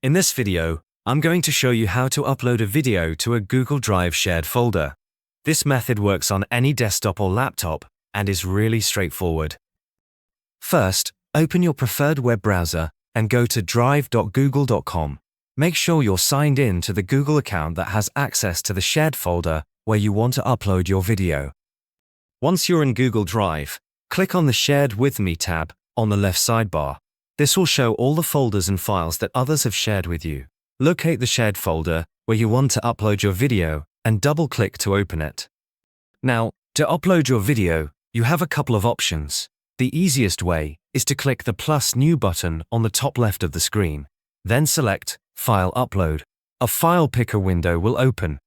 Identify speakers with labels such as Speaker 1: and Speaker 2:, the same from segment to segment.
Speaker 1: In this video, I'm going to show you how to upload a video to a Google Drive shared folder. This method works on any desktop or laptop and is really straightforward. First, open your preferred web browser and go to drive.google.com. Make sure you're signed in to the Google account that has access to the shared folder where you want to upload your video. Once you're in Google Drive, click on the Shared With Me tab on the left sidebar. This will show all the folders and files that others have shared with you. Locate the shared folder where you want to upload your video and double-click to open it. Now, to upload your video, you have a couple of options. The easiest way is to click the plus new button on the top left of the screen. Then select File Upload. A file picker window will open.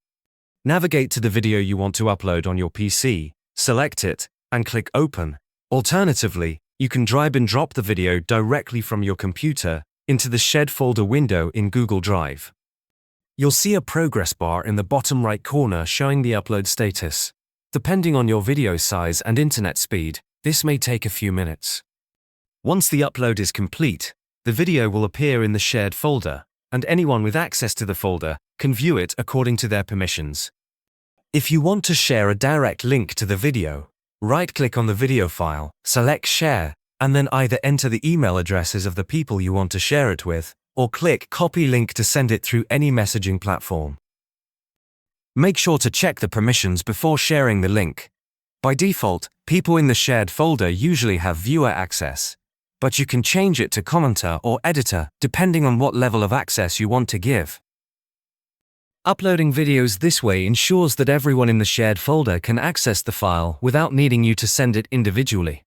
Speaker 1: Navigate to the video you want to upload on your PC, select it, and click Open. Alternatively, you can drag and drop the video directly from your computer into the shared folder window in Google Drive. You'll see a progress bar in the bottom right corner showing the upload status. Depending on your video size and internet speed, this may take a few minutes. Once the upload is complete, the video will appear in the shared folder, and anyone with access to the folder can view it according to their permissions. If you want to share a direct link to the video, right-click on the video file, select Share, and then either enter the email addresses of the people you want to share it with, or click Copy Link to send it through any messaging platform. Make sure to check the permissions before sharing the link. By default, people in the shared folder usually have viewer access, but you can change it to commenter or editor depending on what level of access you want to give. Uploading videos this way ensures that everyone in the shared folder can access the file without needing you to send it individually.